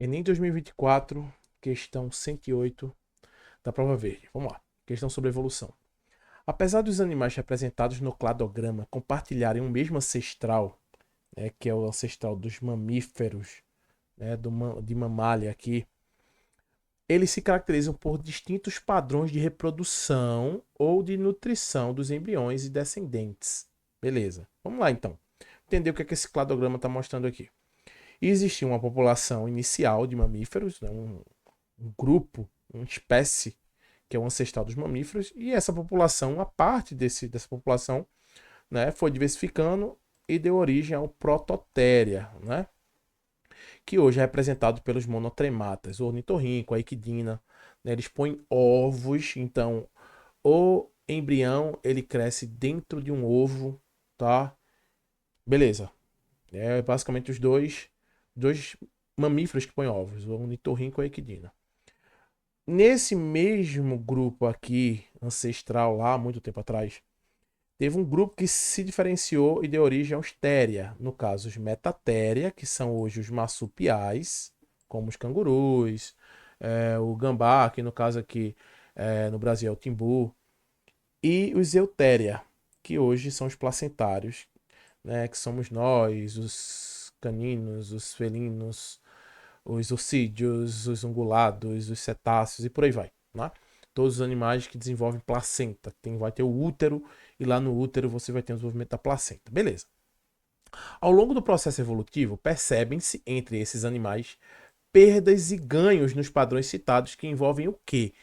Enem 2024, questão 108 da prova verde. Vamos lá. Questão sobre evolução. Apesar dos animais representados no cladograma compartilharem um mesmo ancestral, né, que é o ancestral dos mamíferos, né, de mamália aqui, eles se caracterizam por distintos padrões de reprodução ou de nutrição dos embriões e descendentes. Beleza. Vamos lá então. Entender o que esse cladograma está mostrando aqui. Existia uma população inicial de mamíferos, né, um grupo, uma espécie que é o ancestral dos mamíferos, e essa população, uma parte dessa população, né, foi diversificando e deu origem ao Prototéria, né, que hoje é representado pelos monotrematas, o ornitorrinco, a equidna, né, eles põem ovos, então o embrião ele cresce dentro de um ovo, tá? Beleza. É basicamente os dois mamíferos que põem ovos, o ornitorrinco e a equidna. Nesse mesmo grupo aqui, ancestral lá, muito tempo atrás, teve um grupo que se diferenciou e deu origem aos Téria. No caso, os Metatéria, que são hoje os marsupiais, como os cangurus, o gambá, que no caso aqui no Brasil é o timbu, e os Eutéria, que hoje são os placentários, né, que somos nós, os caninos, os felinos, os ossídeos, os ungulados, os cetáceos e por aí vai, né? Todos os animais que desenvolvem placenta. Vai ter o útero e lá no útero você vai ter o desenvolvimento da placenta. Beleza. Ao longo do processo evolutivo, percebem-se entre esses animais perdas e ganhos nos padrões citados que envolvem o quê?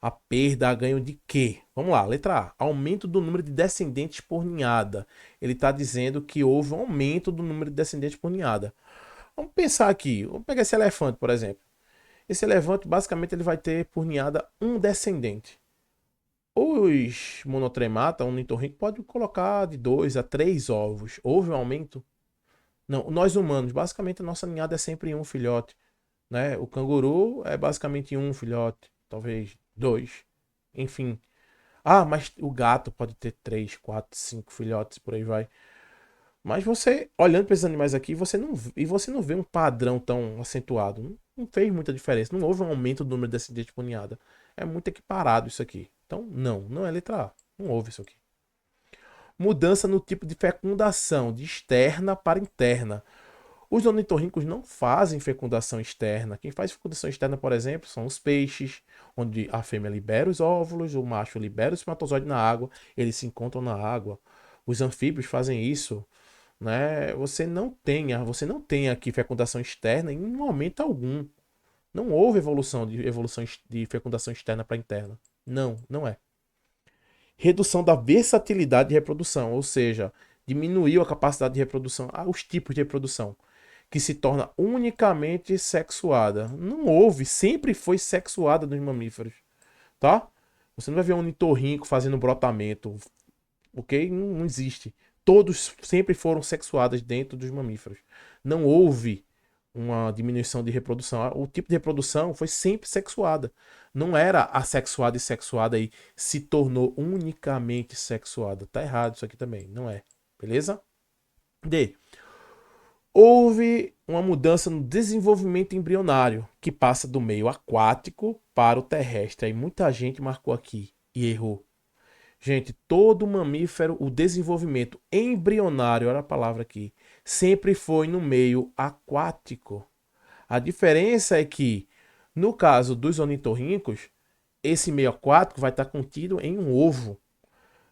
A perda, a ganho de quê? Vamos lá, letra A. Aumento do número de descendentes por ninhada. Ele está dizendo que houve um aumento do número de descendentes por ninhada. Vamos pensar aqui. Vamos pegar esse elefante, por exemplo. Esse elefante, basicamente, ele vai ter por ninhada um descendente. Os monotremata, um ornitorrinco, pode colocar de 2 a 3 ovos. Houve um aumento? Não, nós humanos, basicamente, a nossa ninhada é sempre um filhote. Né? O canguru é basicamente um filhote, talvez dois. Enfim. Ah, mas o gato pode ter 3, 4, 5 filhotes, por aí vai. Mas você, olhando para esses animais aqui, você não vê um padrão tão acentuado. Não fez muita diferença. Não houve um aumento do número de descendentes por ninhada. É muito equiparado isso aqui. Então, não é letra A. Não houve isso aqui. Mudança no tipo de fecundação, de externa para interna. Os ornitorrincos não fazem fecundação externa. Quem faz fecundação externa, por exemplo, são os peixes, onde a fêmea libera os óvulos, o macho libera o espermatozoide na água, eles se encontram na água. Os anfíbios fazem isso, né? Você não tem aqui fecundação externa em momento algum. Não houve evolução de fecundação externa para interna. Não é. Redução da versatilidade de reprodução, ou seja, diminuiu a capacidade de reprodução, os tipos de reprodução, que se torna unicamente sexuada. Não houve, sempre foi sexuada nos mamíferos, tá? Você não vai ver um ornitorrinco fazendo brotamento, ok? Não existe. Todos sempre foram sexuadas dentro dos mamíferos. Não houve uma diminuição de reprodução. O tipo de reprodução foi sempre sexuada. Não era assexuada e sexuada e se tornou unicamente sexuada. Tá errado isso aqui também, não é. Beleza? D. Houve uma mudança no desenvolvimento embrionário, que passa do meio aquático para o terrestre. Aí muita gente marcou aqui e errou. Gente, todo mamífero, o desenvolvimento embrionário, olha a palavra aqui, sempre foi no meio aquático. A diferença é que, no caso dos ornitorrincos, esse meio aquático vai estar contido em um ovo.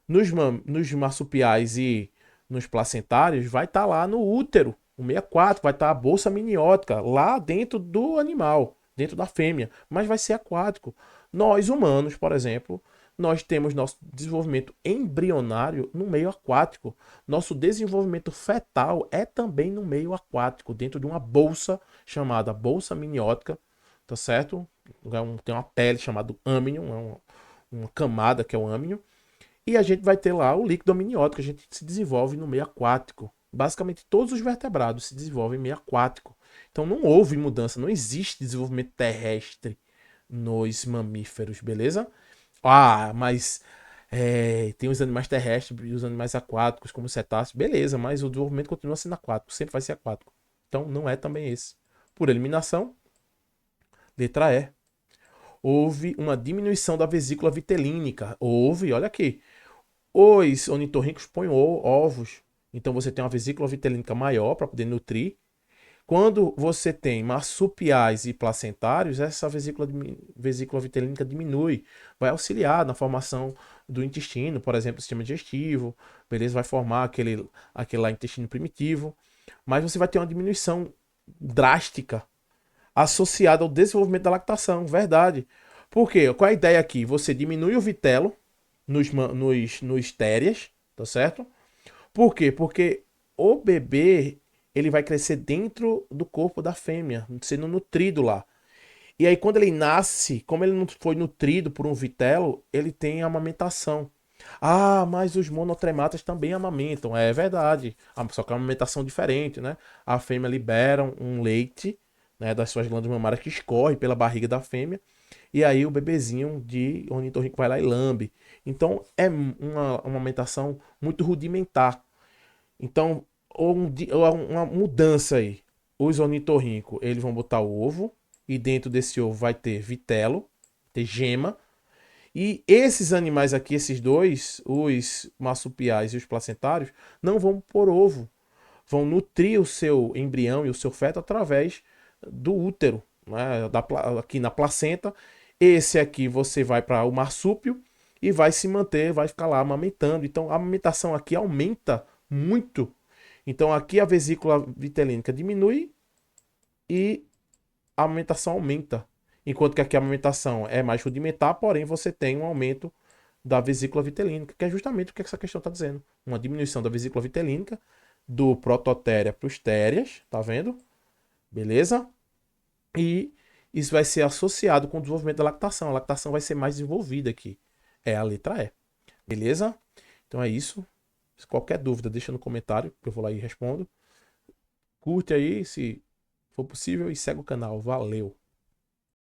Nos marsupiais e nos placentários, vai estar lá no útero. O meio aquático vai estar a bolsa amniótica, lá dentro do animal, dentro da fêmea, mas vai ser aquático. Nós, humanos, por exemplo, nós temos nosso desenvolvimento embrionário no meio aquático. Nosso desenvolvimento fetal é também no meio aquático, dentro de uma bolsa chamada bolsa amniótica, tá certo? Tem uma pele chamada amnion, uma camada que é o amnion, e a gente vai ter lá o líquido amniótico, a gente se desenvolve no meio aquático. Basicamente todos os vertebrados se desenvolvem em meio aquático. Então não houve mudança, não existe desenvolvimento terrestre nos mamíferos, beleza? Ah, mas tem os animais terrestres e os animais aquáticos, como os cetáceos, beleza, mas o desenvolvimento continua sendo aquático, sempre vai ser aquático. Então não é também esse. Por eliminação, Letra E. Houve uma diminuição da vesícula vitelínica. Houve, olha aqui. Os ornitorrincos põem ovos. Então você tem uma vesícula vitelínica maior para poder nutrir. Quando você tem marsupiais e placentários, essa vesícula vitelínica diminui, vai auxiliar na formação do intestino, por exemplo, o sistema digestivo, beleza? Vai formar aquele lá intestino primitivo, mas você vai ter uma diminuição drástica associada ao desenvolvimento da lactação, verdade. Por quê? Qual é a ideia aqui? Você diminui o vitelo nos térias, tá certo? Por quê? Porque o bebê ele vai crescer dentro do corpo da fêmea, sendo nutrido lá. E aí, quando ele nasce, como ele não foi nutrido por um vitelo, ele tem amamentação. Ah, mas os monotrematas também amamentam. É verdade. Só que é uma amamentação diferente, né? A fêmea libera um leite, né, das suas glândulas mamárias que escorre pela barriga da fêmea. E aí o bebezinho de ornitorrinco vai lá e lambe. Então é uma amamentação muito rudimentar. Então, ou uma mudança aí. Os ornitorrincos, eles vão botar o ovo e dentro desse ovo vai ter vitelo, ter gema. E esses animais aqui, esses dois, os marsupiais e os placentários, não vão pôr ovo. Vão nutrir o seu embrião e o seu feto através do útero, né? Aqui na placenta. Esse aqui você vai para o marsúpio e vai se manter, vai ficar lá amamentando. Então a amamentação aqui aumenta muito. Então aqui a vesícula vitelínica diminui e a amamentação aumenta. Enquanto que aqui a amamentação é mais rudimentar, porém você tem um aumento da vesícula vitelínica, que é justamente o que essa questão está dizendo. Uma diminuição da vesícula vitelínica do prototéria para os térias, tá vendo? Beleza? E isso vai ser associado com o desenvolvimento da lactação. A lactação vai ser mais desenvolvida aqui. É a letra E. Beleza? Então é isso. Se qualquer dúvida, deixa no comentário, que eu vou lá e respondo. Curte aí, se for possível, e segue o canal. Valeu!